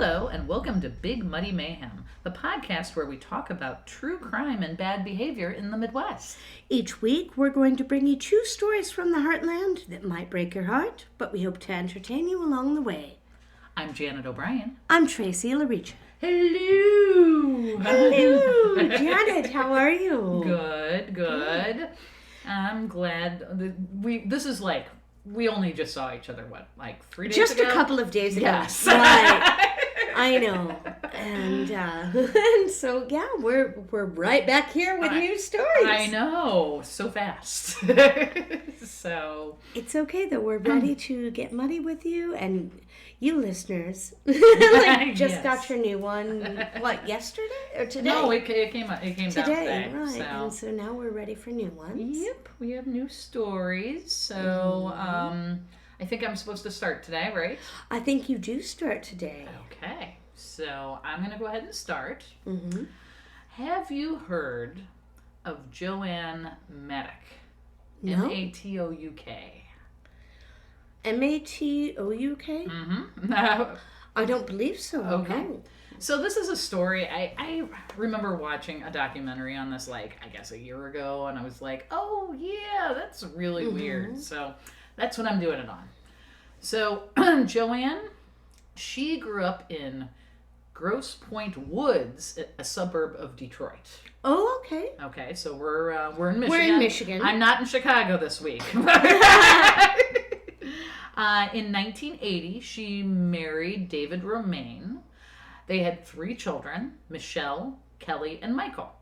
Hello, and welcome to Big Muddy Mayhem, the podcast where we talk about true crime and bad behavior in the Midwest. Each week, we're going to bring you true stories from the heartland that might break your heart, but we hope to entertain you along the way. I'm Janet O'Brien. I'm Tracey Laricha. Hello! Hello! Janet, how are you? Good. I'm glad. We only just saw each other, 3 days ago? Just a couple of days ago. Yes. Right. I know. And so, we're right back here with new stories. I know. So fast. So. It's okay, though. We're ready to get muddy with you and you listeners. Got your new one, yesterday or today? No, it came down today. Right. So. And so now we're ready for new ones. Yep, we have new stories. So, I think I'm supposed to start today, right? I think you do start today. Okay. So, I'm going to go ahead and start. Mm-hmm. Have you heard of JoAnn Matouk? No. Matouk. Matouk? Mm-hmm. I don't believe so. Okay. No. So this is a story. I remember watching a documentary on this, I guess a year ago, and I was like, oh, yeah, that's really weird. So that's what I'm doing it on. So JoAnn, she grew up in Grosse Pointe Woods, a suburb of Detroit. Oh, okay. Okay, so we're in Michigan. We're in Michigan. I'm not in Chicago this week. In 1980, she married David Romaine. They had 3 children, Michelle, Kelly, and Michael.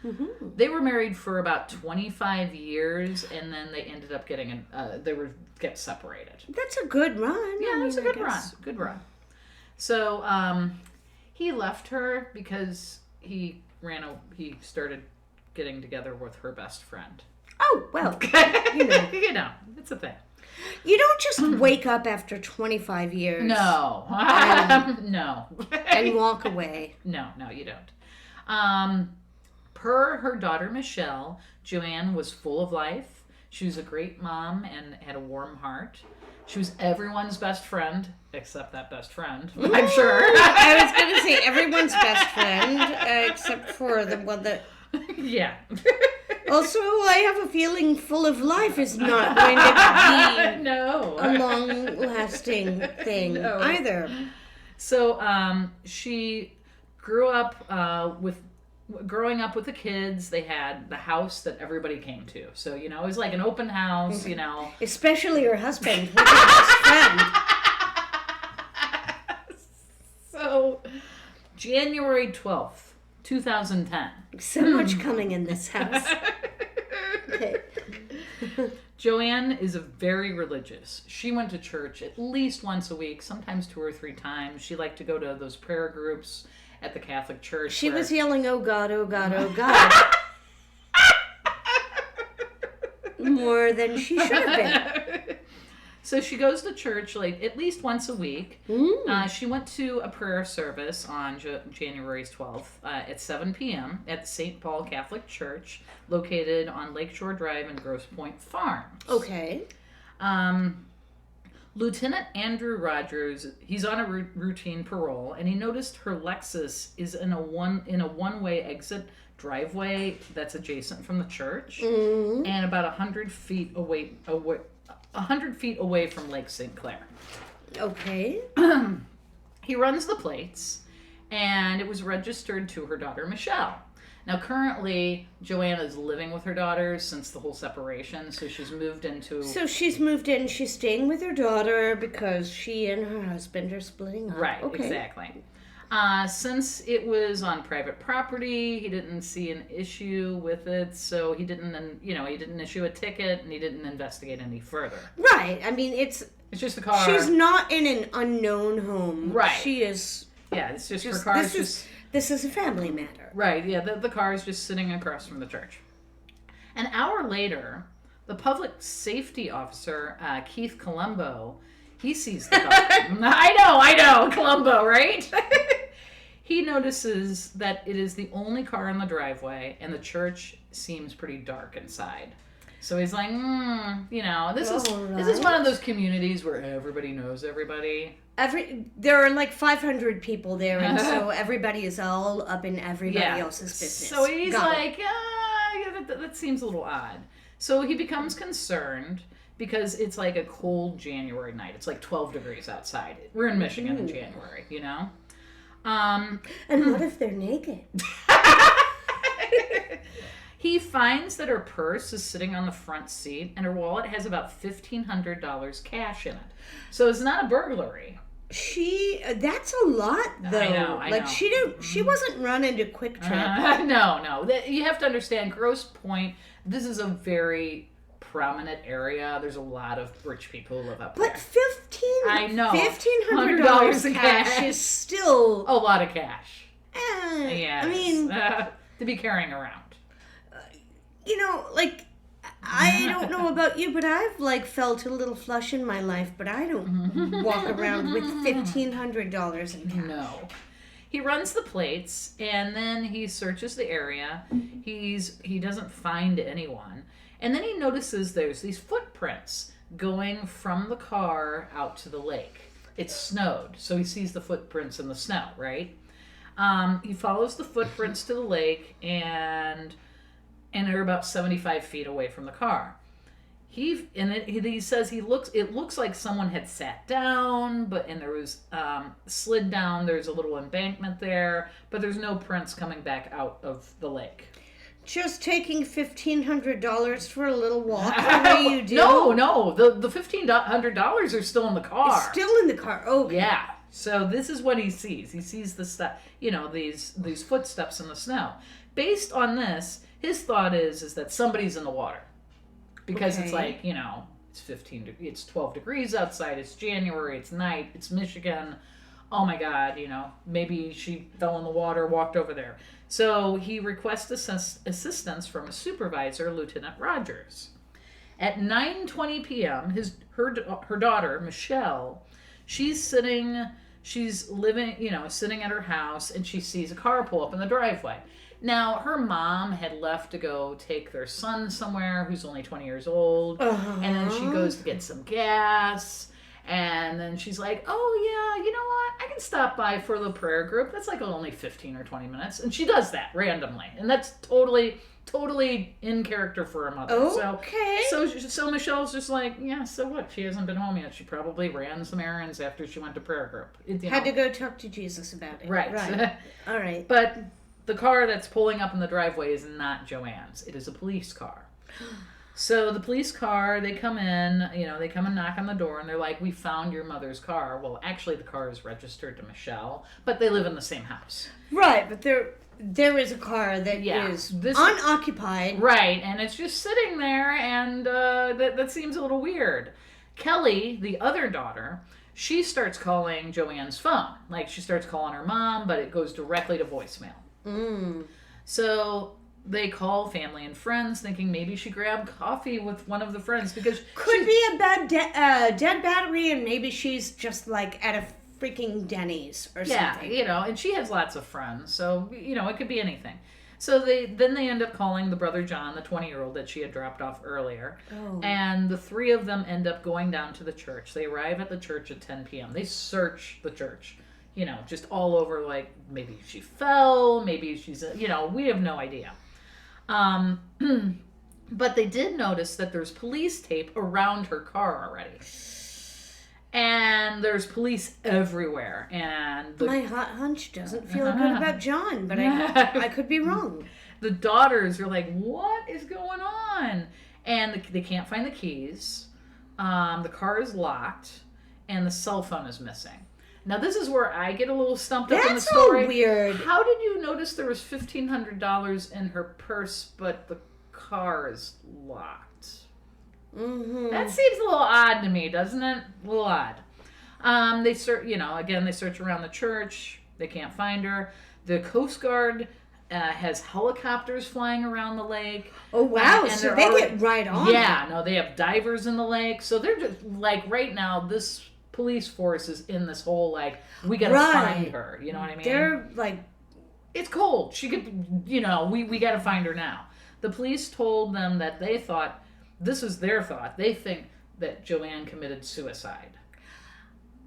Mm-hmm. They were married for about 25 years, and then they ended up get separated. That's a good run. Yeah, that's a good run. Good run. So he left her because he started getting together with her best friend. Oh, well, You know, it's a thing. You don't just wake up after 25 years. No. No. And walk away. No, you don't. Per her daughter Michelle, JoAnn was full of life. She was a great mom and had a warm heart. She was everyone's best friend, except that best friend, I'm sure. I was going to say everyone's best friend, except for the one that... Yeah. Also, I have a feeling full of life is not going to be a long-lasting thing either. So she grew up growing up with the kids. They had the house that everybody came to. So, it was like an open house, Especially her husband, her best friend. So, January 12th. 2010. So much coming in this house. Okay. JoAnn is very religious. She went to church at least once a week, sometimes 2 or 3 times. She liked to go to those prayer groups at the Catholic Church. She was yelling, "Oh God, oh God, oh God." More than she should have been. So she goes to church at least once a week. She went to a prayer service on January 12th at 7 p.m. at the St. Paul Catholic Church, located on Lakeshore Drive in Grosse Pointe Farms. Okay. Lieutenant Andrew Rogers, he's on a routine parole, and he noticed her Lexus is in a one-way exit driveway that's adjacent from the church, and about 100 feet away from Lake St. Clair. Okay. He runs the plates, and it was registered to her daughter, Michelle. Now, currently, JoAnn is living with her daughter since the whole separation, so she's moved into... So she's moved in, she's staying with her daughter because she and her husband are splitting up. Right, okay. Exactly. Since it was on private property, he didn't see an issue with it, so he didn't issue a ticket, and he didn't investigate any further. Right. I mean, it's just a car. She's not in an unknown home. Right. She is. Yeah, it's just her car. This is a family matter. Right. Yeah, the car is just sitting across from the church. An hour later, the public safety officer, Keith Colombo, he sees the car. I know, Colombo, right? He notices that it is the only car in the driveway, and the church seems pretty dark inside. So he's like, this is one of those communities where everybody knows everybody. there are like 500 people there, and so everybody is all up in everybody else's business. So he's that seems a little odd. So he becomes concerned because it's like a cold January night. It's like 12 degrees outside. We're in Michigan in January, you know? And what if they're naked? He finds that her purse is sitting on the front seat and her wallet has about $1,500 cash in it. So it's not a burglary. That's a lot, though. I know. She wasn't running to Quick Trip. No. You have to understand, Grosse Pointe, this is a very prominent area. There's a lot of rich people who live up there. But $1,500 cash is still a lot of cash. I mean, to be carrying around. I don't know about you, but I've felt a little flush in my life, but I don't walk around with $1,500 in cash. No. He runs the plates and then he searches the area. He doesn't find anyone. And then he notices there's these footprints going from the car out to the lake. It's snowed, so he sees the footprints in the snow, right? He follows the footprints to the lake and they're about 75 feet away from the car. He says it looks like someone had sat down, and there was slid down. There's a little embankment there, but there's no prints coming back out of the lake. Just taking $1,500 for a little walk. What do you do? No. The $1,500 are still in the car. It's still in the car. Oh, okay. Yeah. So this is what he sees. He sees the stuff. These footsteps in the snow. Based on this, his thought is that somebody's in the water, because it's like it's 12 degrees outside. It's January. It's night. It's Michigan. Oh my God, maybe she fell in the water, walked over there. So he requests assistance from a supervisor, Lieutenant Rogers. At 9:20 p.m., her daughter, Michelle, she's sitting at her house, and she sees a car pull up in the driveway. Now, her mom had left to go take their son somewhere who's only 20 years old, and then she goes to get some gas. And then she's like, oh, yeah, you know what? I can stop by for the prayer group. That's like only 15 or 20 minutes. And she does that randomly. And that's totally in character for a mother. Okay. So Michelle's just like, yeah, so what? She hasn't been home yet. She probably ran some errands after she went to prayer group. Had to go talk to Jesus about it. Right. All right. But the car that's pulling up in the driveway is not JoAnn's. It is a police car. So the police car, they come in, they come and knock on the door, and they're like, we found your mother's car. Well, actually, the car is registered to Michelle, but they live in the same house. Right, but there is a car that is unoccupied. Right, and it's just sitting there, and that seems a little weird. Kelly, the other daughter, she starts calling JoAnn's phone. Like, she starts calling her mom, but it goes directly to voicemail. So they call family and friends, thinking maybe she grabbed coffee with one of the friends, because could be a bad dead battery, and maybe she's just like at a freaking Denny's or something. Yeah, and she has lots of friends, so it could be anything. So they end up calling the brother John, the 20-year-old that she had dropped off earlier, and the three of them end up going down to the church. They arrive at the church at 10 p.m. They search the church. Just all over, like, maybe she fell, maybe she's, we have no idea. But they did notice that there's police tape around her car already. And there's police everywhere. And my hot hunch doesn't feel good about John, but I could be wrong. The daughters are like, what is going on? And they can't find the keys. The car is locked, and the cell phone is missing. Now, this is where I get a little stumped up in the story. That's so weird. How did you notice there was $1,500 in her purse, but the car is locked? Mm-hmm. That seems a little odd to me, doesn't it? A little odd. They search, they search around the church. They can't find her. The Coast Guard has helicopters flying around the lake. Oh, wow. So they get right on. Yeah, no, they have divers in the lake. So they're just, like, right now, this police force is in this whole, like, we gotta find her, you know what I mean? They're like, it's cold, she could, we gotta find her now. The police told them that they thought, this is their thought, they think that JoAnn committed suicide.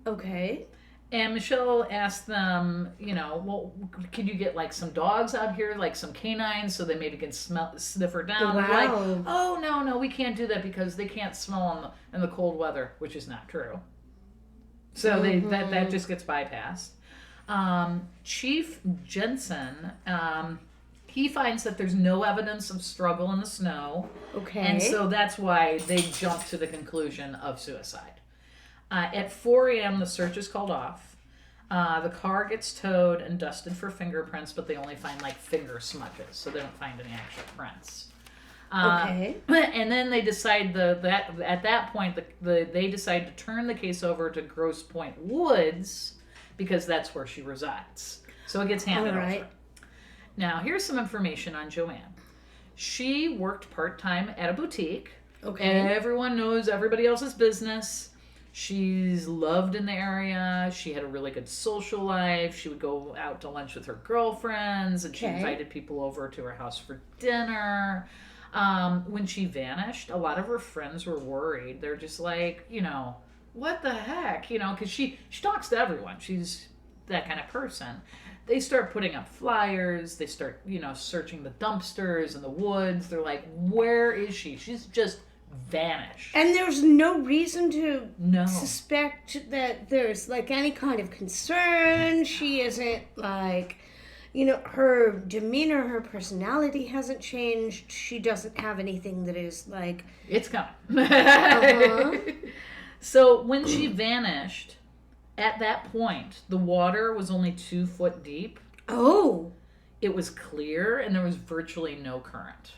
Okay. And Michelle asked them, well, could you get like some dogs out here, like some canines, so they maybe can sniff her down? Wow. Like, oh no, we can't do that because they can't smell in the cold weather, which is not true. So that just gets bypassed. Chief Jensen, he finds that there's no evidence of struggle in the snow. Okay. And so that's why they jump to the conclusion of suicide. At 4 a.m., the search is called off. The car gets towed and dusted for fingerprints, but they only find like finger smudges, so they don't find any actual prints. Okay. And then they decide that at that point they decide to turn the case over to Grosse Pointe Woods because that's where she resides. So it gets handed over. Now here's some information on JoAnn. She worked part-time at a boutique. Okay. Everyone knows everybody else's business. She's loved in the area. She had a really good social life. She would go out to lunch with her girlfriends, and she invited people over to her house for dinner. When she vanished, a lot of her friends were worried. They're just like, what the heck? Because she talks to everyone. She's that kind of person. They start putting up flyers. They start, searching the dumpsters and the woods. They're like, where is she? She's just vanished. And there's no reason to suspect that there's like any kind of concern. She isn't like, her demeanor, her personality hasn't changed. She doesn't have anything that is like... It's coming. So when she vanished, at that point, the water was only 2 foot deep. Oh. It was clear and there was virtually no current.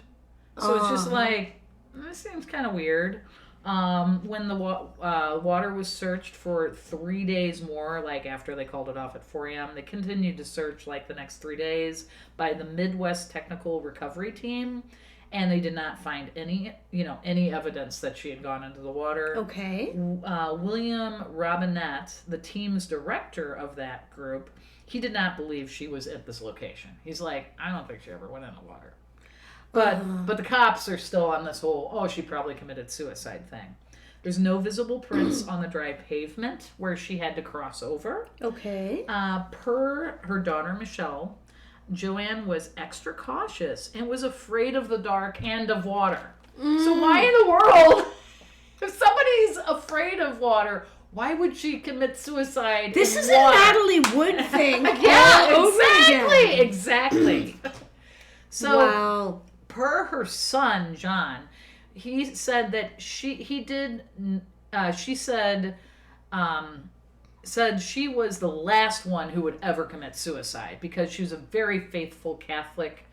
So it's just like, this seems kind of weird. When the water was searched for 3 days more, like after they called it off at 4 a.m., they continued to search like the next 3 days by the Midwest Technical Recovery Team, and they did not find any evidence that she had gone into the water. Okay. William Robinette, the team's director of that group, he did not believe she was at this location. He's like, I don't think she ever went in the water. But the cops are still on this whole, she probably committed suicide thing. There's no visible prints on the dry pavement where she had to cross over. Okay. Per her daughter, Michelle, JoAnn was extra cautious and was afraid of the dark and of water. So why in the world, if somebody's afraid of water, why would she commit suicide This in is water? a Natalie Wood thing. Exactly. So, wow. Per her son, John, he said that she said she was the last one who would ever commit suicide because she was a very faithful Catholic,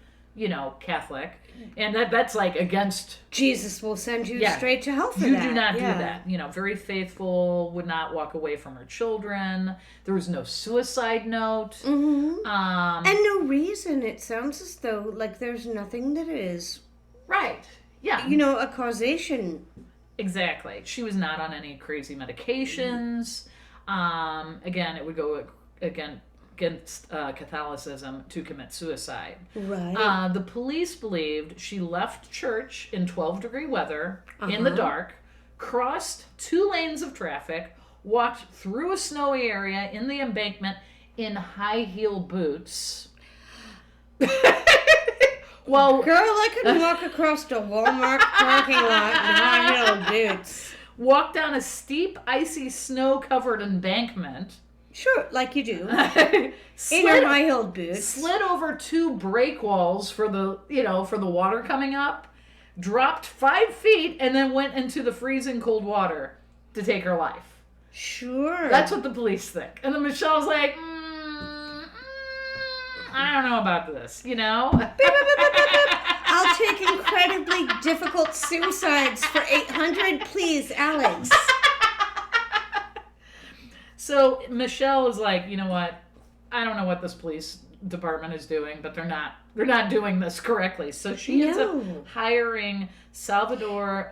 and that's like against... Jesus will send you straight to hell for that. You do not do that. Very faithful, would not walk away from her children. There was no suicide note. Mm-hmm. And no reason. It sounds as though like there's nothing that is... Right. Yeah. A causation. Exactly. She was not on any crazy medications. Again, it would go against Catholicism to commit suicide. Right. The police believed she left church in 12-degree weather in the dark, crossed 2 lanes of traffic, walked through a snowy area in the embankment in high-heel boots. Well, girl, I couldn't walk across the Walmart parking lot in high-heel boots. Walked down a steep, icy, snow-covered embankment. Sure, like you do. In your high-heeled boots. Slid over 2 break walls for the water coming up, dropped 5 feet, and then went into the freezing cold water to take her life. Sure. That's what the police think. And then Michelle's like, I don't know about this, I'll take incredibly difficult suicides for $800, please, Alex. So Michelle is like, you know what? I don't know what this police department is doing, but they're not doing this correctly. So she ends up hiring Salvador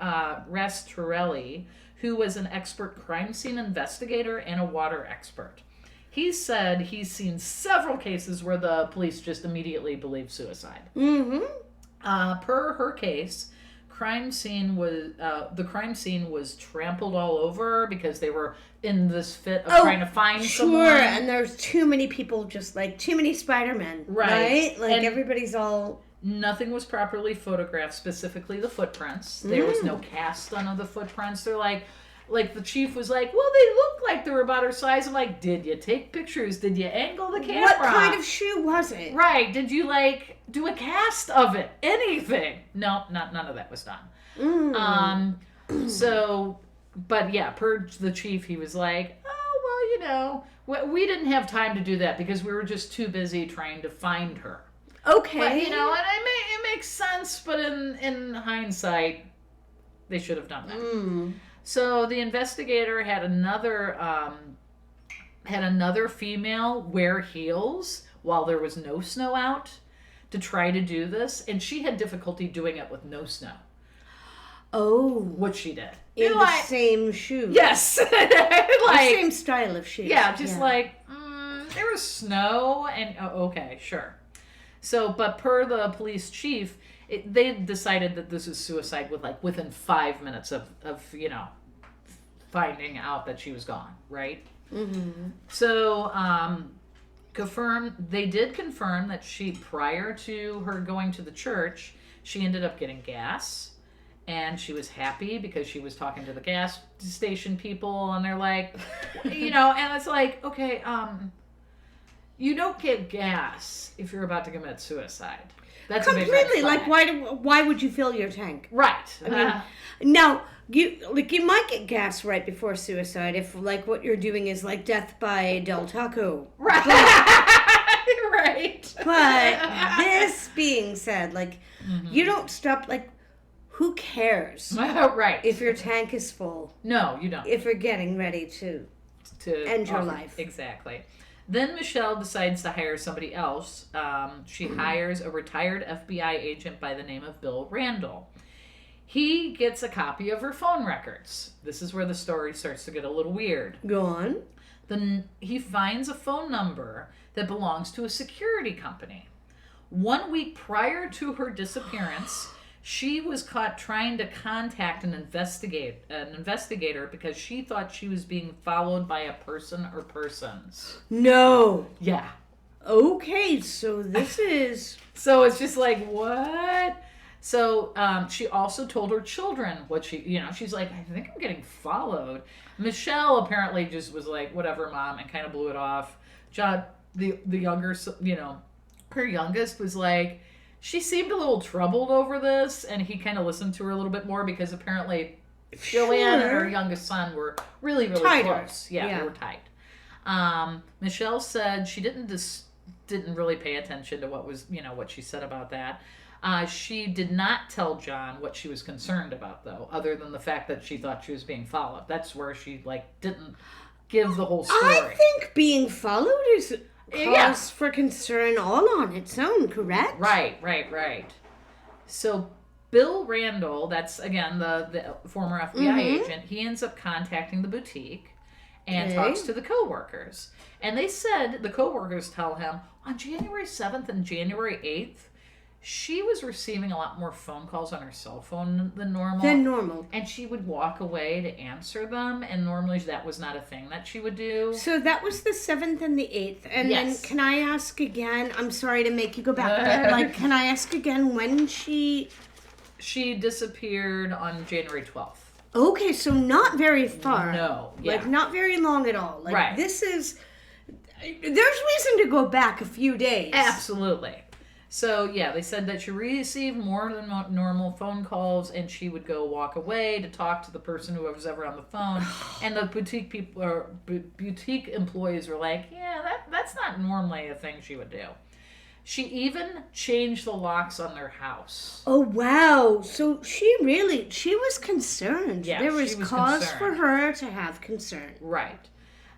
Rastorelli, who was an expert crime scene investigator and a water expert. He said he's seen several cases where the police just immediately believe suicide. Mm-hmm. Per her case, crime scene was trampled all over because they were in this fit of trying to find someone. Sure, and there's too many people, just like too many Spider-Men, right? Like, and everybody's all... Nothing was properly photographed, specifically the footprints. There was no cast on the footprints. They're like the chief was like, well, they look like they were about her size. I'm like, did you take pictures? Did you angle the camera? What kind of shoe was it? Right. Did you, like, do a cast of it? Anything? No, none of that was done. So... But yeah, per the chief, he was like, oh, well, we didn't have time to do that because we were just too busy trying to find her. Okay. But, and it makes sense, but in hindsight, they should have done that. So the investigator had another female wear heels while there was no snow out to try to do this, and she had difficulty doing it with no snow. Oh. What she did. In the same shoes. Yes. The same style of shoes. Yeah, there was snow and, okay, sure. So, but per the police chief, they decided that this was suicide within 5 minutes of finding out that she was gone, right? Mm-hmm. So, they did confirm that prior to her going to the church, she ended up getting gas. And she was happy because she was talking to the gas station people, and they're like, and it's like, okay, you don't get gas if you're about to commit suicide. That's completely a big red flag. Like why would you fill your tank? Right. I mean, now you might get gas right before suicide if what you're doing is like death by Del Taco. Right. Right. But this being said, you don't stop who cares? Right. If your tank is full. No, you don't. If you're getting ready to end your life. Exactly. Then Michelle decides to hire somebody else. She hires a retired FBI agent by the name of Bill Randall. He gets a copy of her phone records. This is where the story starts to get a little weird. Go on. Then he finds a phone number that belongs to a security company. 1 week prior to her disappearance, she was caught trying to contact an investigator because she thought she was being followed by a person or persons. No. Yeah. Okay, so this is... So it's just like, what? So she also told her children what she's like, I think I'm getting followed. Michelle apparently just was like, whatever, Mom, and kind of blew it off. John, the younger, her youngest was like, she seemed a little troubled over this, and he kind of listened to her a little bit more because apparently JoAnn and her youngest son were really, really tighter. Close. Yeah, they were tight. Michelle said she didn't really pay attention to what she said about that. She did not tell John what she was concerned about, though, other than the fact that she thought she was being followed. That's where she didn't give the whole story. I think being followed is cause for concern all on its own, correct? Right. So Bill Randall, that's again the former FBI agent, he ends up contacting the boutique and talks to the co-workers. And they said, the co-workers tell him, on January 7th and January 8th, she was receiving a lot more phone calls on her cell phone than normal. And she would walk away to answer them, and normally that was not a thing that she would do. So that was the 7th and the 8th. And then can I ask again, I'm sorry to make you go back there, can I ask again when she disappeared on January 12th. Okay, so not very far. No. Yeah. Not very long at all. Right. This is... There's reason to go back a few days. Absolutely. So, they said that she received more than normal phone calls, and she would go walk away to talk to the person who was ever on the phone. And the boutique people or boutique employees were like, that's not normally a thing she would do. She even changed the locks on their house. Oh, wow. So she was concerned. Yeah, there was cause concerned for her to have concern. Right.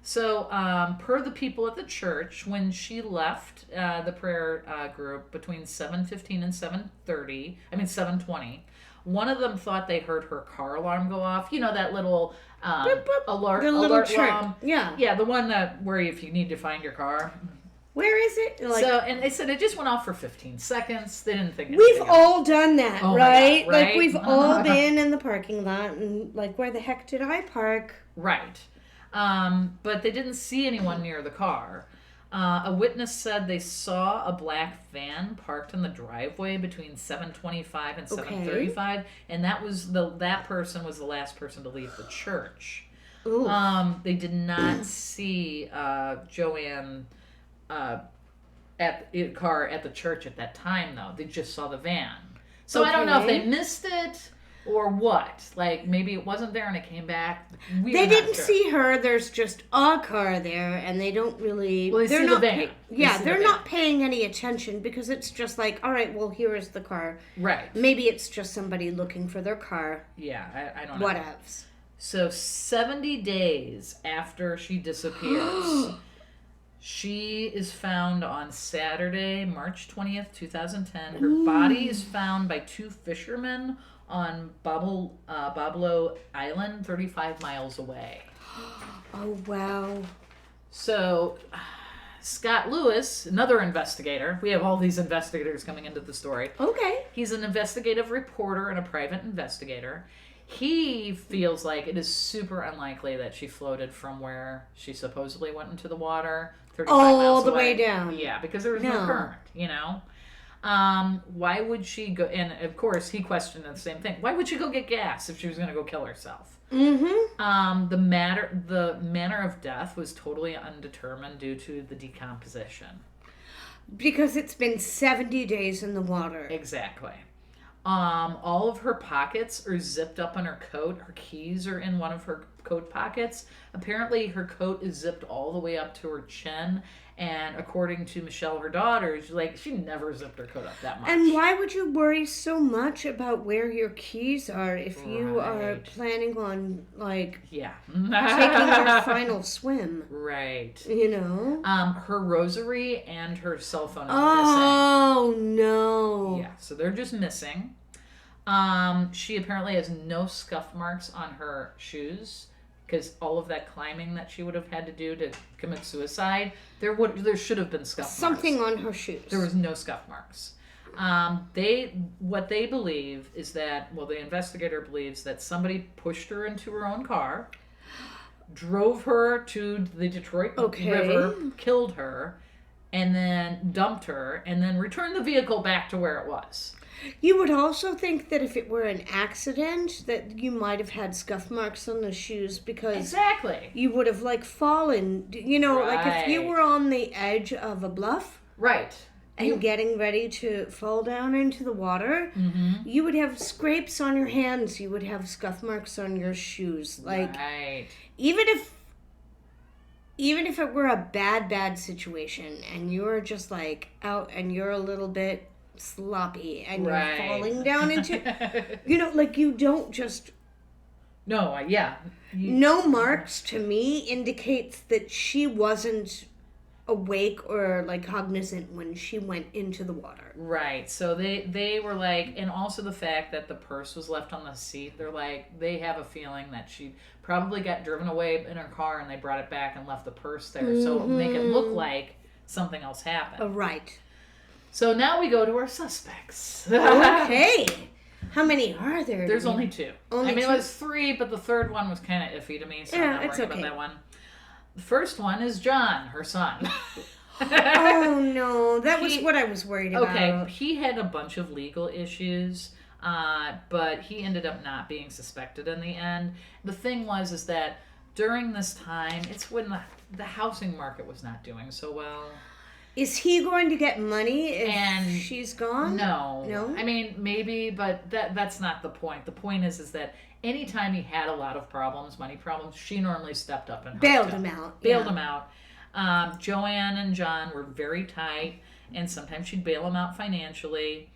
So, per the people at the church, when she left the prayer group between 7:15 and 7:20, one of them thought they heard her car alarm go off. You know, that little alert chirp. alarm? Yeah, the one where if you need to find your car. Where is it? Like, so, and they said it just went off for 15 seconds. They didn't think we've all done that, oh right? God, right? Like, we've all been in the parking lot and, like, where the heck did I park? Right. But they didn't see anyone near the car. A witness said they saw a black van parked in the driveway between 7:25 and 7:35, and that person was the last person to leave the church. Ooh. They did not see JoAnn at the car at the church at that time, though. They just saw the van. So I don't know if they missed it or what. Like, maybe it wasn't there and it came back. They didn't see her. There's just a car there, and they don't really... Well, they're not the van. They're not paying any attention because it's just like, all right, well, here is the car. Right. Maybe it's just somebody looking for their car. Yeah, I don't know. Whatevs. So 70 days after she disappears... She is found on Saturday, March 20th, 2010. Her body is found by two fishermen on Bablo Island, 35 miles away. Oh, wow. So, Scott Lewis, another investigator. We have all these investigators coming into the story. Okay. He's an investigative reporter and a private investigator. He feels like it is super unlikely that she floated from where she supposedly went into the water 35 miles all the away. way down. Yeah, because there was no current, you know? Why would she go... And, of course, he questioned the same thing. Why would she go get gas if she was going to go kill herself? Mm-hmm. The manner of death was totally undetermined due to the decomposition. Because it's been 70 days in the water. Exactly. All of her pockets are zipped up on her coat. Her keys are in one of her coat pockets. Apparently, her coat is zipped all the way up to her chin. And according to Michelle, her daughter, she never zipped her coat up that much. And why would you worry so much about where your keys are if you are planning on, taking your final swim? Right. You know? Her rosary and her cell phone is missing. Oh, no. Yeah, so they're just missing. She apparently has no scuff marks on her shoes. Because all of that climbing that she would have had to do to commit suicide, there should have been scuff marks. Something on her shoes. There was no scuff marks. What they believe is that, the investigator believes that somebody pushed her into her own car, drove her to the Detroit River, killed her, and then dumped her, and then returned the vehicle back to where it was. You would also think that if it were an accident, that you might have had scuff marks on the shoes because you would have fallen. You know, like if you were on the edge of a bluff, right, and getting ready to fall down into the water, you would have scrapes on your hands. You would have scuff marks on your shoes. Even if it were a bad situation, and you're just out and you're a little bit sloppy and you're falling down into you don't just no marks to me indicates that she wasn't awake or cognizant when she went into the water. Right. So they were and also the fact that the purse was left on the seat, they're they have a feeling that she probably got driven away in her car and they brought it back and left the purse there so it'll make it look like something else happened. Right. So now we go to our suspects. Okay. How many are there? There's only two. It was three, but the third one was kind of iffy to me, so I'm not worried about that one. The first one is John, her son. Oh, no. That was what I was worried about. Okay, he had a bunch of legal issues, but he ended up not being suspected in the end. The thing is that during this time, it's when the housing market was not doing so well. Is he going to get money if she's gone? No. I mean, maybe, but that's not the point. The point is that anytime he had a lot of problems, money problems, she normally stepped up and bailed him out. JoAnn and John were very tight, and sometimes she'd bail him out financially.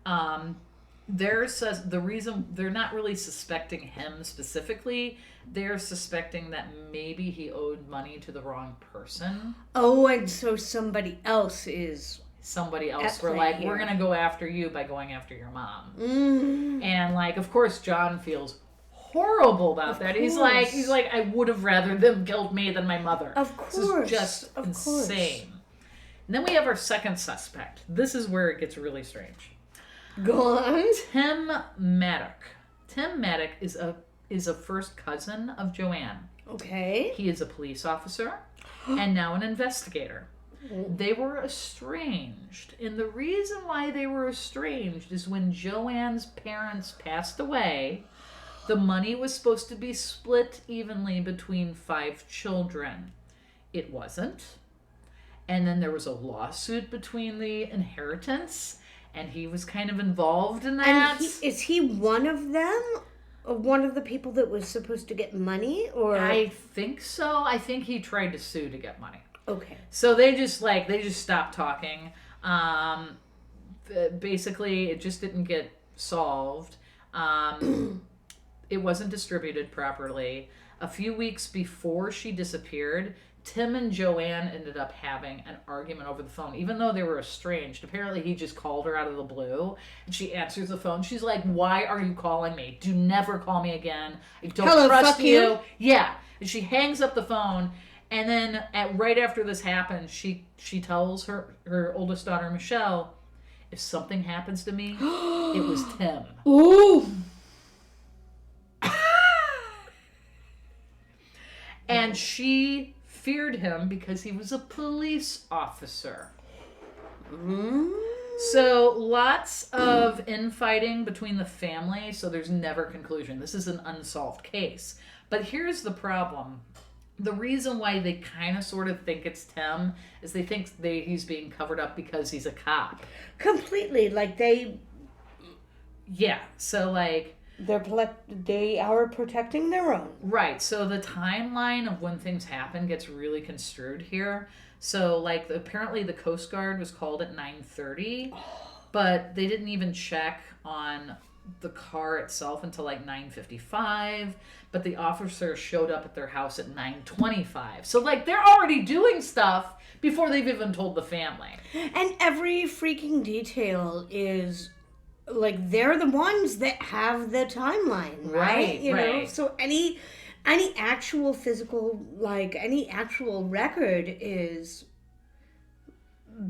The reason they're not really suspecting him specifically, they're suspecting that maybe he owed money to the wrong person. Oh, and so somebody else is... Somebody else were we're going to go after you by going after your mom. Mm. And, of course, John feels horrible about that. He's like, I would have rather them killed me than my mother. Of course. This is just insane. And then we have our second suspect. This is where it gets really strange. Go on. Tim Matouk. Tim Matouk is a first cousin of JoAnn. Okay. He is a police officer and now an investigator. They were estranged. And the reason why they were estranged is when JoAnn's parents passed away, the money was supposed to be split evenly between 5 children. It wasn't. And then there was a lawsuit between the inheritance, and he was kind of involved in that. And is he one of them? Or one of the people that was supposed to get money? Or I think so. I think he tried to sue to get money. Okay. So they just stopped talking. Basically, it just didn't get solved. It wasn't distributed properly. A few weeks before she disappeared, Tim and JoAnn ended up having an argument over the phone, even though they were estranged. Apparently, he just called her out of the blue, and she answers the phone. She's like, "Why are you calling me? Do never call me again. I don't trust you." Yeah. And she hangs up the phone, and then right after this happens, she tells her oldest daughter, Michelle, "If something happens to me, it was Tim." Ooh. And she feared him because he was a police officer. So lots of infighting between the family, so there's never conclusion. This is an unsolved case. But here's the problem. The reason why they kind of sort of think it's Tim is they think he's being covered up because he's a cop. Completely. Like Yeah, so like... They are protecting their own. Right. So the timeline of when things happen gets really construed here. So like apparently the Coast Guard was called at 9:30, but they didn't even check on the car itself until like 9:55. But the officer showed up at their house at 9:25. So like they're already doing stuff before they've even told the family. And every freaking detail is... Like, they're the ones that have the timeline, right? You know, so any actual physical, like, any actual record is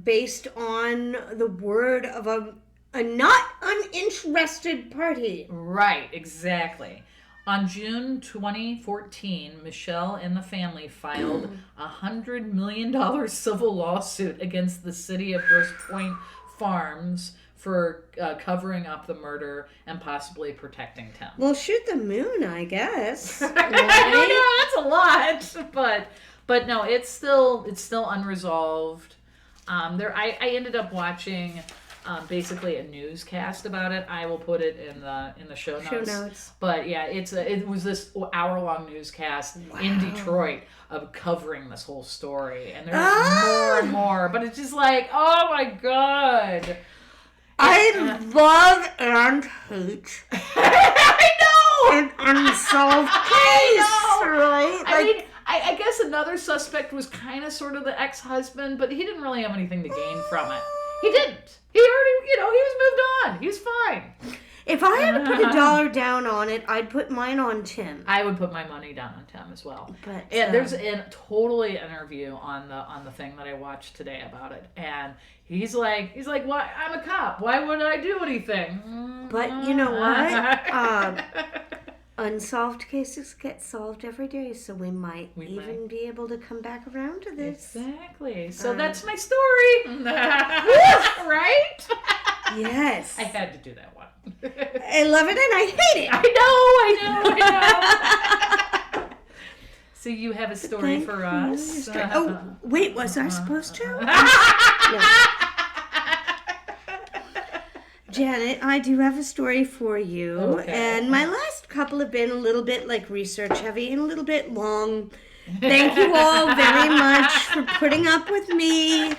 based on the word of a not uninterested party. Right, exactly. On June 2014, Michelle and the family filed a $100 million civil lawsuit against the city of Grosse Pointe Farms for covering up the murder and possibly protecting Tim. Well, shoot the moon, I guess. Right? I know, that's a lot, but no, it's still unresolved. I ended up watching basically a newscast about it. I will put it in the show notes. But yeah, it was this hour-long newscast in Detroit of covering this whole story, and there's more and more. But it's just like, oh my god. I love and hate. I know! An unsolved case, right? I mean, I guess another suspect was kind of sort of the ex-husband, but he didn't really have anything to gain from it. He didn't. He already, he was moved on. He was fine. If I had to put $1 down on it, I'd put mine on Tim. I would put my money down on Tim as well. But and there's a totally interview on the thing that I watched today about it, and he's like, "Why? I'm a cop. Why would I do anything?" But you know what? Unsolved cases get solved every day, so we might even be able to come back around to this. Exactly. So that's my story. Right? Yes. I had to do that one. I love it and I hate it. I know. So you have a story for us? Oh, wait, was I supposed to? Janet, I do have a story for you. Okay. And my last couple have been a little bit like research heavy and a little bit long. Thank you all very much for putting up with me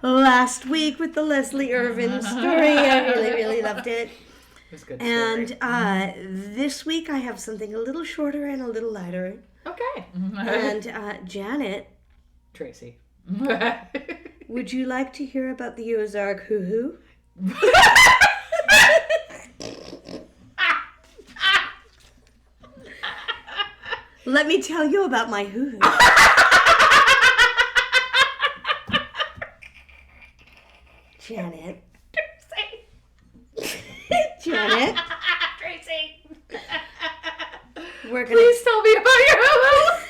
last week with the Leslie Irvin story. I really, really loved it. It was a good story. And this week I have something a little shorter and a little lighter. Okay. And Janet. Tracy. Would you like to hear about the Ozark Hoo Hoo? Let me tell you about my hoo-hoo. Janet. Tracey. Janet. Tracey. Please tell me about your hoo-hoo.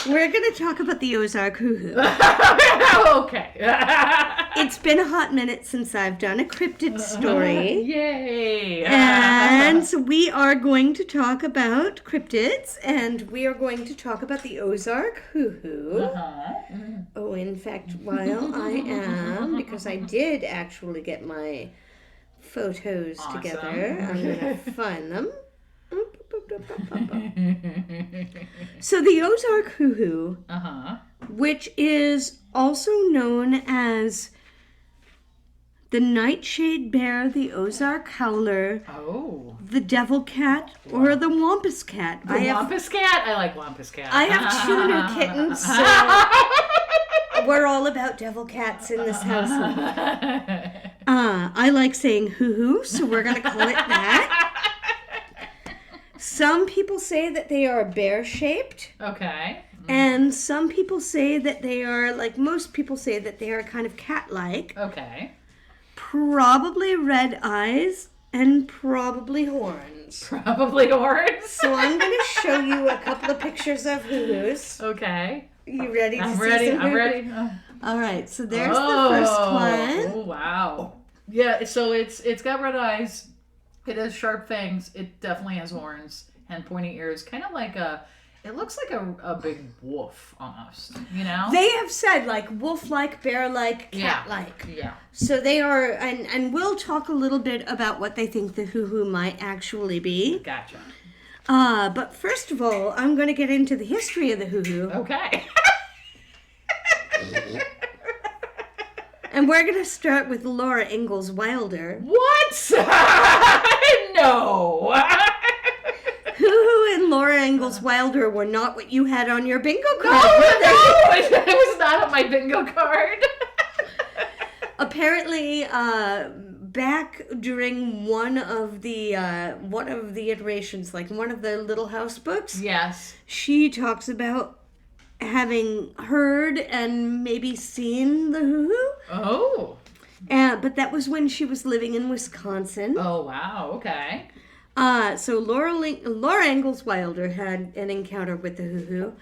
We're going to talk about the Ozark Hoo Hoo. Okay. It's been a hot minute since I've done a cryptid story. Yay. And so we are going to talk about cryptids, and we are going to talk about the Ozark Hoo Hoo. Oh, in fact, while I am, because I did actually get my photos together, I'm going to find them. So the Ozark Hoo Hoo, which is also known as the nightshade bear, the Ozark howler, the devil cat, or the wampus cat. Wampus cat? I like wampus cat. I have 2 new kittens, so we're all about devil cats in this household. I like saying hoo hoo, so we're going to call it that. Some people say that they are bear-shaped. Okay. And some people say that they are, like most people say, that they are kind of cat-like. Okay. Probably red eyes and probably horns. Probably horns. So I'm going to show you a couple of pictures of hoo-hoos. Okay. You ready to see some I'm ready. All right, so there's the first one. Oh, wow. Yeah, so it's got red eyes. It has sharp fangs. It definitely has horns and pointy ears. Kind of like it looks like a big wolf almost, you know? They have said like wolf-like, bear-like, cat-like. Yeah. So they are, and we'll talk a little bit about what they think the hoo hoo might actually be. Gotcha. But first of all, I'm going to get into the history of the hoo hoo. Okay. And we're going to start with Laura Ingalls Wilder. What? No. Hoo Hoo and Laura Ingalls Wilder were not what you had on your bingo card. No, it was not on my bingo card. Apparently, back during one of the iterations, like one of the Little House books, yes, she talks about having heard and maybe seen the hoo hoo. Oh. But that was when she was living in Wisconsin. Oh, wow. Okay. So Laura Ingalls Wilder had an encounter with the hoo hoo.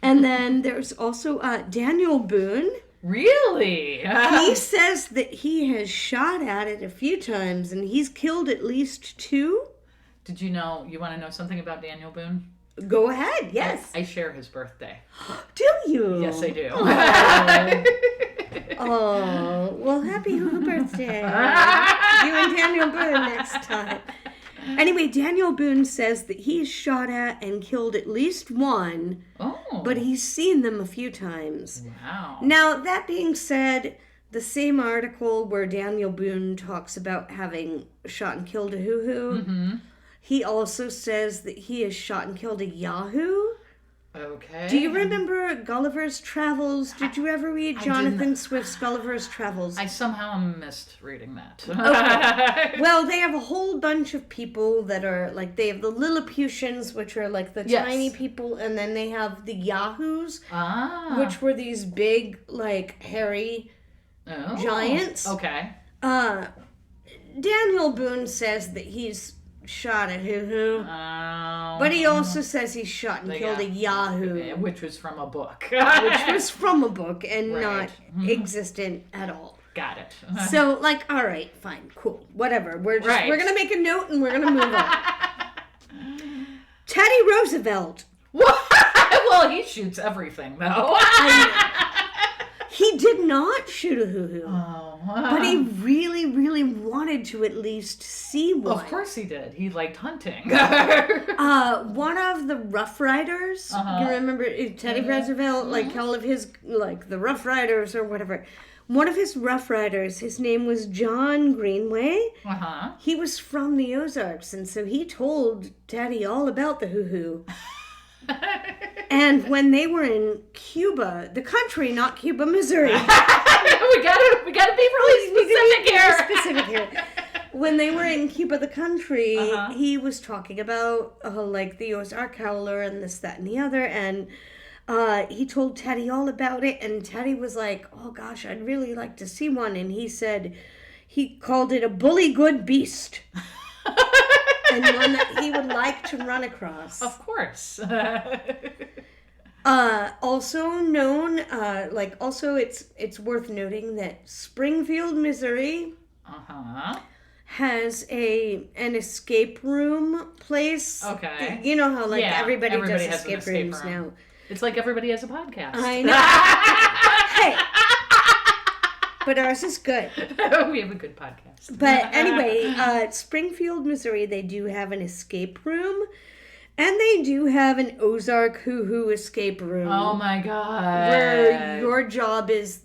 And then there's also Daniel Boone. Really? He says that he has shot at it a few times and he's killed at least 2. Did you know, you want to know something about Daniel Boone? Go ahead, yes. I share his birthday. Do you? Yes, I do. Oh, well, happy hoo hoo birthday. You and Daniel Boone next time. Anyway, Daniel Boone says that he's shot at and killed at least 1, but he's seen them a few times. Wow. Now, that being said, the same article where Daniel Boone talks about having shot and killed a hoo hoo, he also says that he has shot and killed a yahoo. Okay. Do you remember Gulliver's Travels? Did you ever read Jonathan Swift's Gulliver's Travels? I somehow missed reading that. Okay. Well, they have a whole bunch of people that are, like, they have the Lilliputians, which are, like, the tiny people, and then they have the Yahoos, which were these big, like, hairy giants. Okay. Daniel Boone says that he's shot a hoo hoo, but he also says he shot and killed a yahoo, which was from a book, which was from a book and not existent at all. Got it. So, like, all right, fine, cool, whatever. We're gonna make a note and we're gonna move on. Teddy Roosevelt. Well, he shoots everything though. He did not shoot a hoo hoo. Oh. But he really, really wanted to at least see one. Of course he did. He liked hunting. One of the Rough Riders, you remember Teddy Roosevelt, like all of his, like the Rough Riders or whatever. One of his Rough Riders, his name was John Greenway. He was from the Ozarks, and so he told Teddy all about the hoo hoo. And when they were in Cuba, the country, not Cuba, Missouri. we gotta be really specific here. When they were in Cuba, the country, he was talking about like the Ozark howler and this, that, and the other. And he told Teddy all about it, and Teddy was like, oh gosh, I'd really like to see one. And he said he called it a bully good beast. And one that he would like to run across. Of course. Also known, also it's worth noting that Springfield, Missouri has an escape room place. Okay. You know how everybody does escape rooms now. It's like everybody has a podcast. I know. Hey. But ours is good. We have a good podcast. But anyway, Springfield, Missouri, they do have an escape room. And they do have an Ozark Hoo Hoo escape room. Oh my God. Where your job is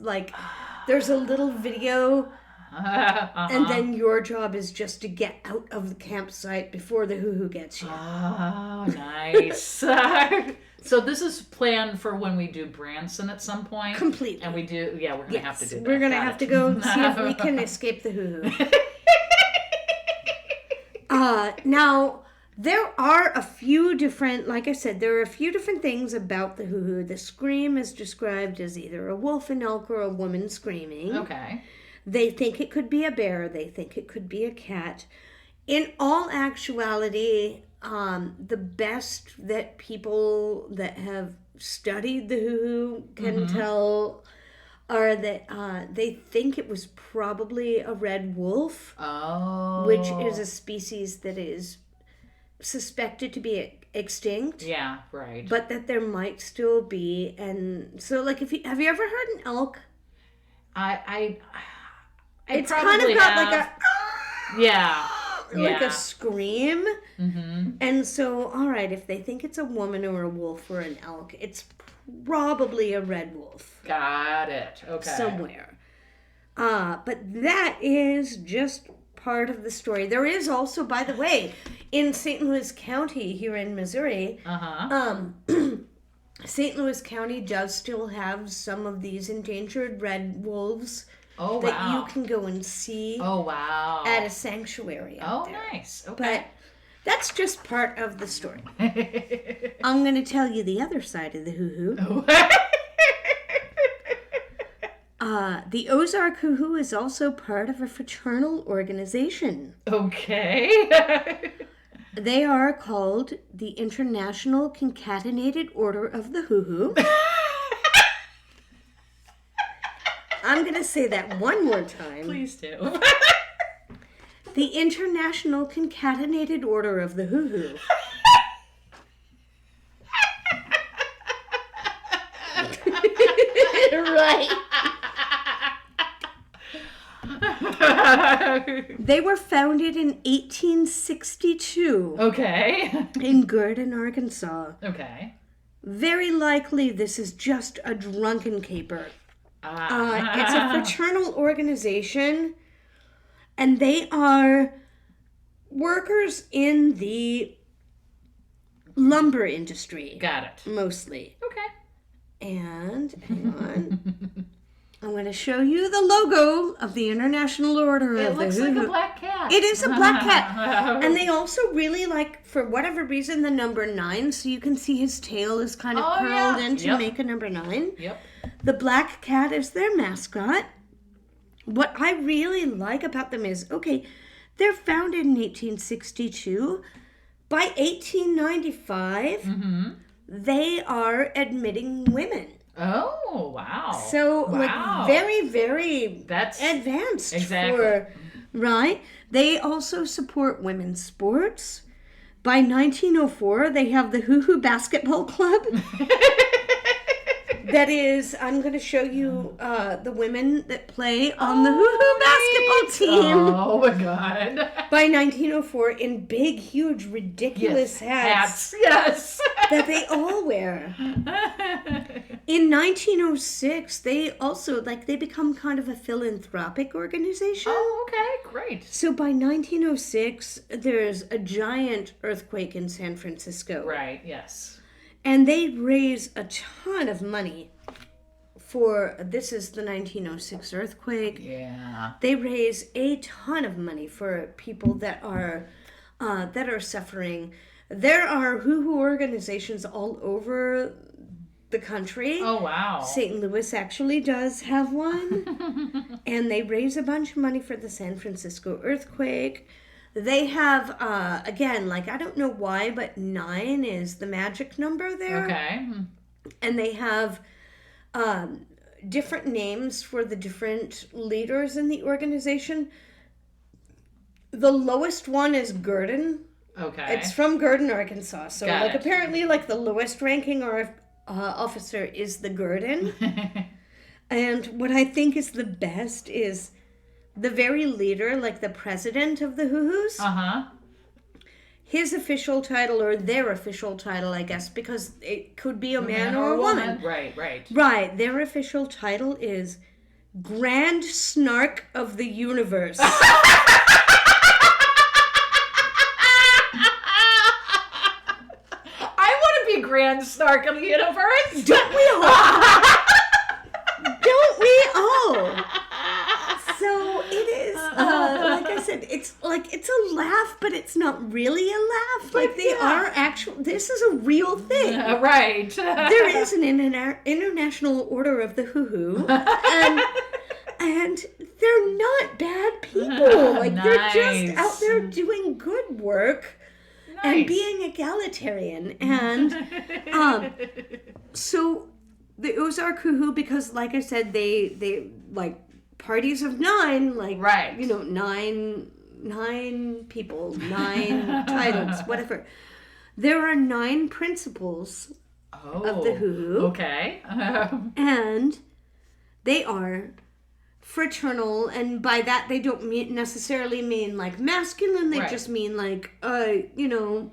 there's a little video. And then your job is just to get out of the campsite before the Hoo Hoo gets you. Oh, nice. So this is planned for when we do Branson at some point? Completely. And we're going to have to do that. We're going to have to go see if we can escape the Hoo Hoo. Now, there are a few different, like I said, there are a few different things about the Hoo Hoo. The scream is described as either a wolf, an elk, or a woman screaming. Okay. They think it could be a bear. They think it could be a cat. In all actuality, the best that people that have studied the Hoo Hoo can tell are that they think it was probably a red wolf. Oh. Which is a species that is suspected to be extinct. Yeah, right. But that there might still be. And so, have you ever heard an elk? It's kind of got like a like a scream. And so, all right, if they think it's a woman or a wolf or an elk, it's probably a red wolf. Got it. Okay. Somewhere. But that is just part of the story. There is also, by the way, in St. Louis County here in Missouri, St. Louis County does still have some of these endangered red wolves. Oh, that wow. you can go and see at a sanctuary out there. Nice. Okay. But that's just part of the story. I'm going to tell you the other side of the Hoo Hoo. The Ozark Hoo Hoo is also part of a fraternal organization. Okay. They are called the International Concatenated Order of the Hoo Hoo. I'm going to say that one more time. Please do. The International Concatenated Order of the Hoo Hoo. Right. They were founded in 1862. Okay. In Gurdon, Arkansas. Okay. Very likely this is just a drunken caper. It's a fraternal organization, and they are workers in the lumber industry. Got it. Mostly. Okay. And, hang on, I'm going to show you the logo of the International Order of the Hoo Hoo. It looks like a black cat. It is a black cat. And they also really like, for whatever reason, the number 9, so you can see his tail is kind of curled in to make a number 9. Yep. The black cat is their mascot. What I really like about them is, okay, they're founded in 1862. By 1895, they are admitting women. Oh, wow. So, very, very advanced. Exactly. Right? They also support women's sports. By 1904, they have the Hoo Hoo Basketball Club. That is, I'm going to show you the women that play on the Hoo Hoo basketball team. Oh, my God. By 1904, in big, huge, ridiculous hats. Yes. That they all wear. In 1906, they also, they become kind of a philanthropic organization. Oh, okay. Great. So by 1906, there's a giant earthquake in San Francisco. Right, yes. And they raise a ton of money for, this is the 1906 earthquake. Yeah. They raise a ton of money for people that are suffering. There are Hoo Hoo organizations all over the country. Oh, wow. St. Louis actually does have one. And they raise a bunch of money for the San Francisco earthquake. They have, again, like, I don't know why, but 9 is the magic number there. Okay. And they have different names for the different leaders in the organization. The lowest one is Gurdon. Okay. It's from Gurdon, Arkansas. So, Got it. apparently, like, the lowest ranking officer is the Gurdon. And what I think is the best is the very leader, like the president of the Hoo Hoos. Uh-huh. His official title, or their official title, I guess, because it could be a man or a woman. Right. Right. Their official title is Grand Snark of the Universe. Grand Snark of the Universe. Don't we all? Don't we all? So it is, like I said, it's a laugh, but it's not really a laugh. Like they are actual, this is a real thing. Right. There is an International Order of the Hoo Hoo. And they're not bad people. Like they're just out there doing good work. And being egalitarian. And so the Ozark Hoo Hoo, because like I said, they like parties of 9, like, right. You know, 9 people, 9 titles, whatever. There are 9 principles of the Hoo Hoo. Okay. And they are fraternal, and by that they don't necessarily mean like masculine, they just mean like you know,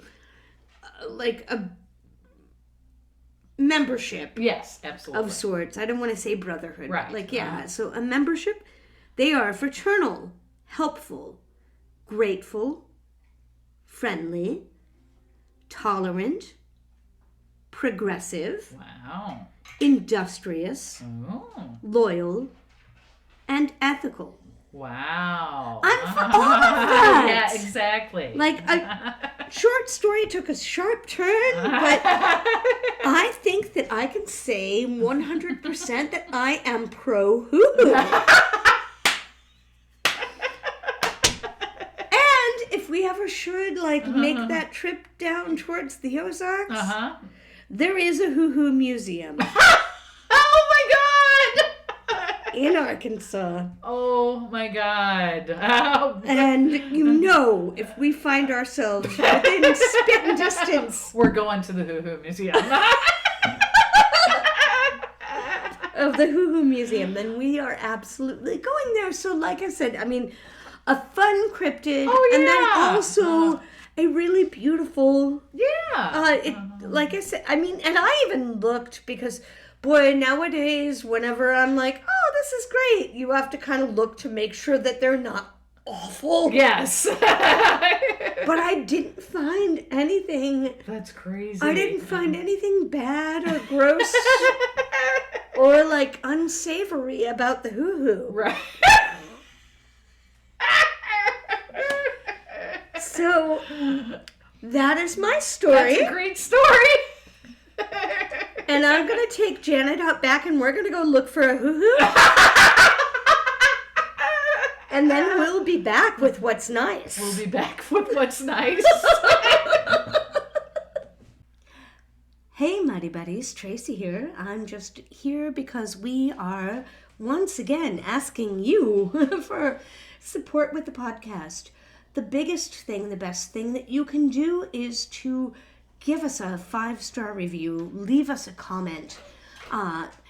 like a membership, yes, absolutely, of sorts. I don't want to say brotherhood, right? Like so a membership. They are fraternal, helpful, grateful, friendly, tolerant, progressive, wow, industrious, loyal, and ethical. Wow. I'm for all of that. Yeah, exactly. Like, a short story took a sharp turn, but I think that I can say 100% that I am pro Hoo Hoo. And if we ever should, like, make that trip down towards the Ozarks, there is a Hoo Hoo museum. In Arkansas. Oh my God. And you know, if we find ourselves within spitting distance, we're going to the Hoo Hoo Museum. Of the Hoo Hoo Museum, then we are absolutely going there. So like I said, I mean, a fun cryptid, and then also a really beautiful, like I said, I mean, and I even looked because, boy, nowadays, whenever I'm like, oh, this is great, you have to kind of look to make sure that they're not awful. Yes. But I didn't find anything. That's crazy. I didn't find anything bad or gross or, like, unsavory about the Hoo Hoo. Right. So, that is my story. That's a great story. And I'm going to take Janet out back and we're going to go look for a Hoo Hoo. And then we'll be back with what's nice. We'll be back with what's nice. Hey, Mighty Buddies, Tracey here. I'm just here because we are once again asking you for support with the podcast. The biggest thing, the best thing that you can do is to give us a 5-star review, leave us a comment.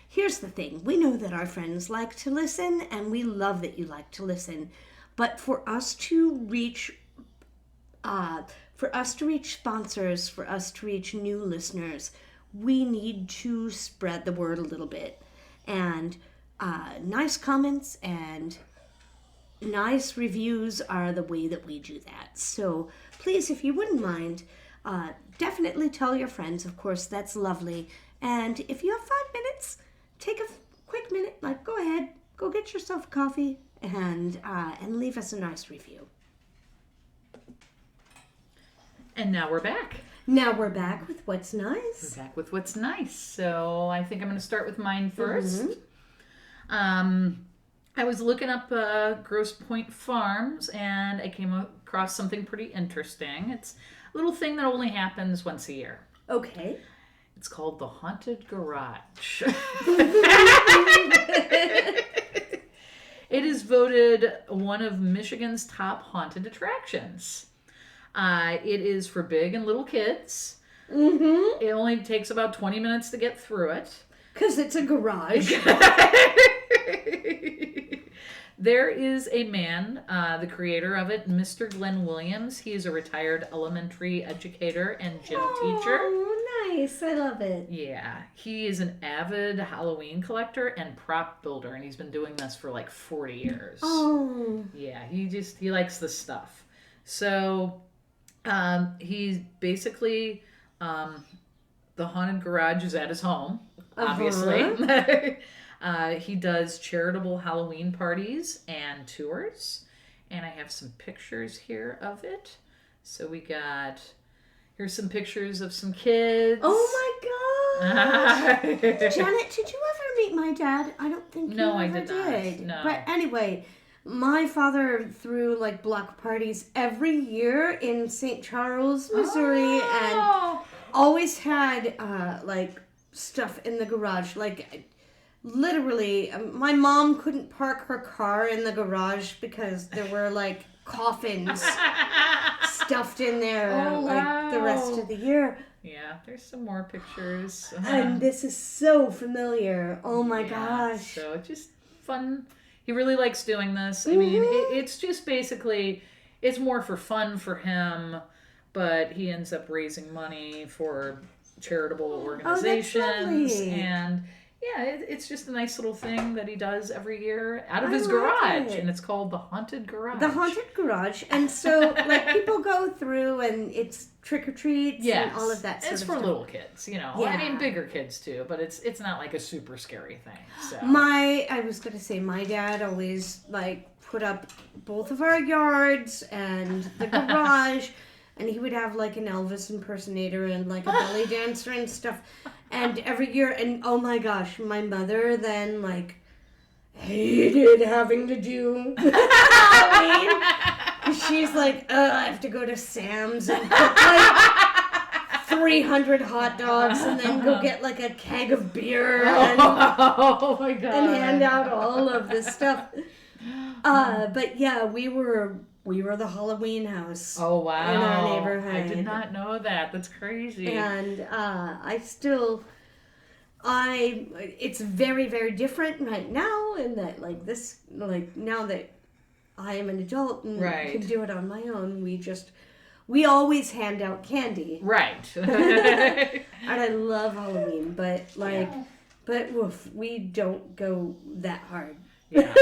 Here's the thing. We know that our friends like to listen, and we love that you like to listen. But for us to reach sponsors, for us to reach new listeners, we need to spread the word a little bit. And nice comments and nice reviews are the way that we do that. So please, if you wouldn't mind, definitely tell your friends. Of course, that's lovely. And if you have 5 minutes, take a quick minute, like, go ahead, go get yourself a coffee and leave us a nice review. And now we're back. Now we're back with What's Nice. We're back with What's Nice. So I think I'm going to start with mine first. I was looking up Grosse Pointe Farms, and I came across something pretty interesting. It's a little thing that only happens once a year. Okay. It's called the Haunted Garage. It is voted one of Michigan's top haunted attractions. It is for big and little kids. Mm-hmm. It only takes about 20 minutes to get through it. Because it's a garage. There is a man, the creator of it, Mr. Glenn Williams. He is a retired elementary educator and gym teacher. Oh, nice. I love it. Yeah. He is an avid Halloween collector and prop builder, and he's been doing this for like 40 years. Oh. Yeah, he likes this stuff. So, he's basically, the haunted garage is at his home, obviously. He does charitable Halloween parties and tours. And I have some pictures here of it. So here's some pictures of some kids. Oh my God. Janet, did you ever meet my dad? I don't think you ever did. No. But anyway, my father threw like block parties every year in St. Charles, Missouri, and always had like stuff in the garage. Like, literally, my mom couldn't park her car in the garage because there were like coffins stuffed in there like the rest of the year. Yeah, there's some more pictures. And this is so familiar. Oh my gosh. So it's just fun. He really likes doing this. I mean, it's just basically, it's more for fun for him, but he ends up raising money for charitable organizations. And yeah, it's just a nice little thing that he does every year out of his garage. And it's called the Haunted Garage. The Haunted Garage. And so, like, people go through and it's trick-or-treats and all of that sort of stuff. It's for little kids, you know. Yeah. I mean, bigger kids too, but it's not like a super scary thing. So. I was going to say, my dad always, like, put up both of our yards and the garage. And he would have, like, an Elvis impersonator and, like, a belly dancer and stuff. And every year, and oh my gosh, my mother then, like, hated having to do Halloween. She's like, I have to go to Sam's and cook, like, 300 hot dogs and then go get, like, a keg of beer and, oh my God. And hand out all of this stuff. But yeah, we were the Halloween house. Oh, wow. In our neighborhood. I did not know that. That's crazy. And it's very, very different right now in that, like, this, like, now that I am an adult and can do it on my own, we always hand out candy. Right. And I love Halloween, but, like, but woof, we don't go that hard. Yeah.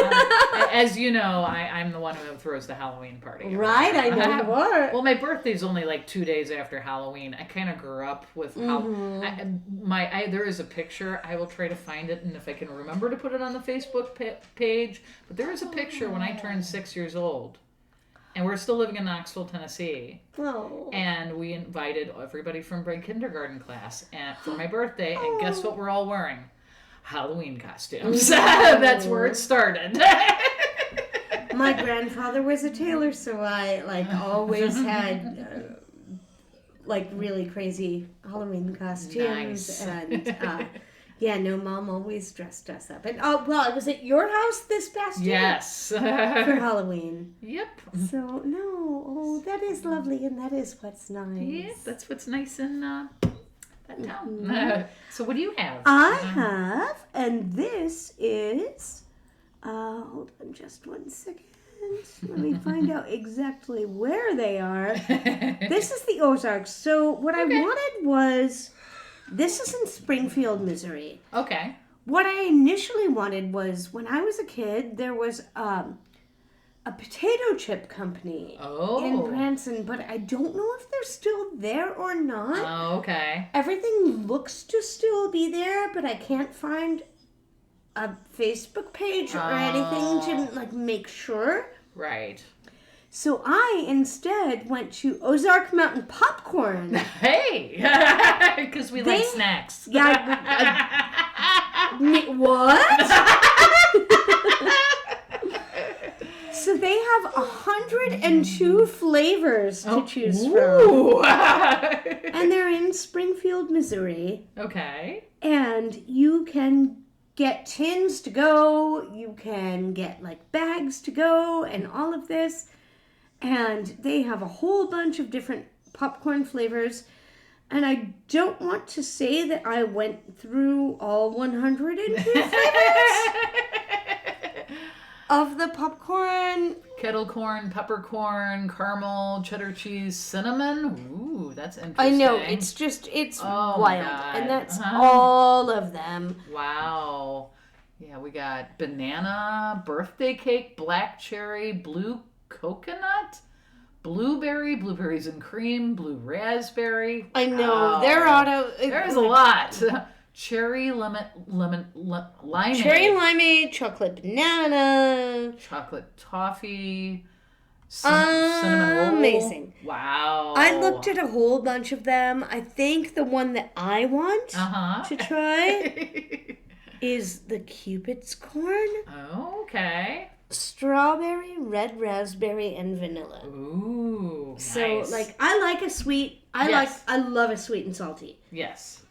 As you know, I'm the one who throws the Halloween party. Right, I know you are. Well, my birthday's only like 2 days after Halloween. I kind of grew up with there is a picture. I will try to find it, and if I can remember to put it on the Facebook page. But there is a picture when I turned 6 years old, and we're still living in Knoxville, Tennessee. Oh. And we invited everybody from my kindergarten class for my birthday, and guess what we're all wearing? Halloween costumes. That's where it started. My grandfather was a tailor, so I always had really crazy Halloween costumes. Nice. And Mom always dressed us up. And I was at your house this past year. Yes. For Halloween. Yep. So that is lovely, and that is what's nice. Yeah, that's what's nice in that town. So what do you have? I have, and this is, hold on just 1 second. Let me find out exactly where they are. This is the Ozarks. So what I wanted was, this is in Springfield, Missouri. Okay. What I initially wanted was, when I was a kid, there was a potato chip company in Branson, but I don't know if they're still there or not. Oh, okay. Everything looks to still be there, but I can't find a Facebook page or anything to make sure. Right. So I instead went to Ozark Mountain Popcorn. Hey! Because we like snacks. Yeah. What? So they have 102 flavors to choose from. And they're in Springfield, Missouri. Okay. And you can get tins to go. You can get like bags to go and all of this. And they have a whole bunch of different popcorn flavors. And I don't want to say that I went through all 102 flavors of the popcorn. Kettle corn, peppercorn, caramel, cheddar cheese, cinnamon. Ooh, that's interesting. I know, it's wild. And that's all of them. Wow. Yeah, we got banana, birthday cake, black cherry, blue coconut, blueberries and cream, blue raspberry. I know, there's a lot. Cherry limeade. Cherry limeade, chocolate banana. Chocolate toffee. Cinnamon roll. Amazing. Wow. I looked at a whole bunch of them. I think the one that I want to try is the Cupid's corn. Okay. Strawberry, red raspberry, and vanilla. Ooh, so nice. like I like a sweet. I love a sweet and salty. Yes.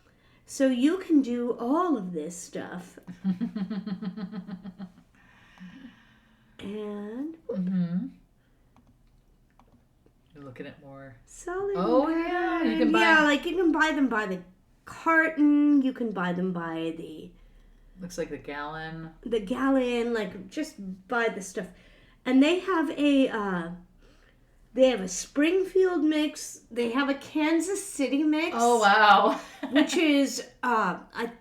So you can do all of this stuff. And you're looking at more solid. Oh yeah, you can buy. Yeah, like you can buy them by the carton. You can buy them by the. Looks like the gallon. The gallon, like just buy the stuff, and they have a Springfield mix. They have a Kansas City mix. Oh wow! Which is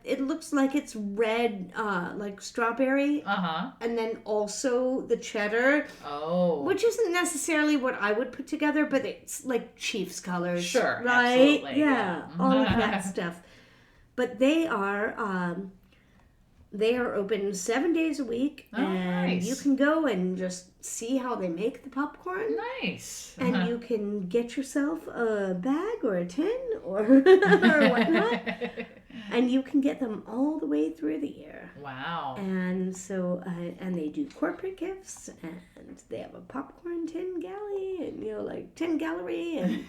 it looks like it's red, like strawberry. And then also the cheddar. Oh. Which isn't necessarily what I would put together, but it's like Chiefs colors. Sure. Right? Absolutely. Yeah. All of that stuff. But they are open 7 days a week, and nice. you can go and just see how they make the popcorn. Nice. And you can get yourself a bag or a tin or whatnot, and you can get them all the way through the year. Wow. And so, and they do corporate gifts, and they have a popcorn tin galley, and like tin gallery, and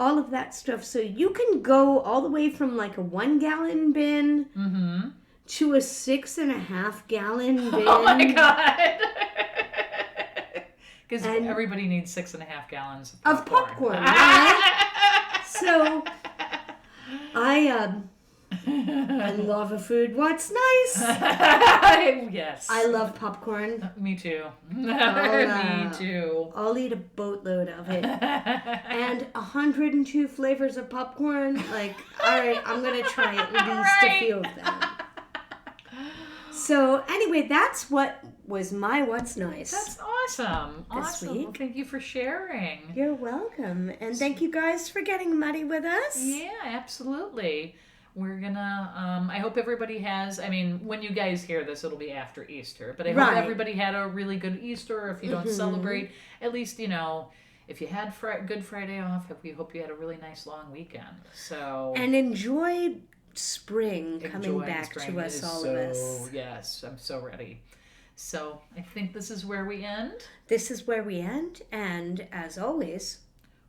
all of that stuff. So you can go all the way from like a 1 gallon bin to a 6.5 gallon bin. Oh my god! Because everybody needs 6.5 gallons of popcorn. Right? So I love a food. What's nice? Yes. I love popcorn. Me too. Me too. I'll eat a boatload of it. And 102 flavors of popcorn. Like, all right, I'm going to try at least a few of them. So anyway, that's what was my What's Nice. That's awesome. This week. Well, thank you for sharing. You're welcome. And thank you guys for getting muddy with us. Yeah, absolutely. We're gonna, I hope everybody has, I mean, when you guys hear this, it'll be after Easter, but I hope everybody had a really good Easter. If you don't celebrate, at least, you know, if you had Good Friday off, we hope you had a really nice long weekend. So. And enjoy spring coming back to us, all of us. Yes, I'm so ready. So I think this is where we end. This is where we end. And as always,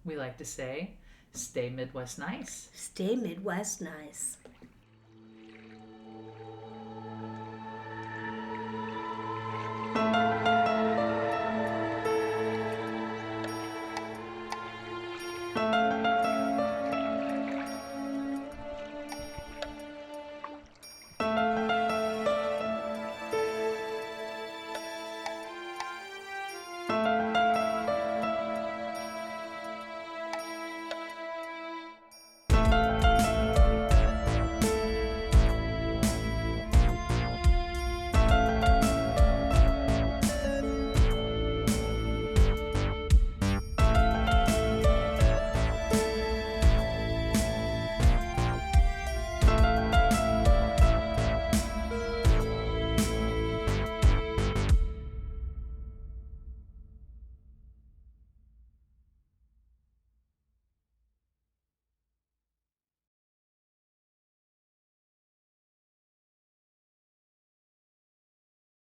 we like to say, stay Midwest nice. Stay Midwest nice.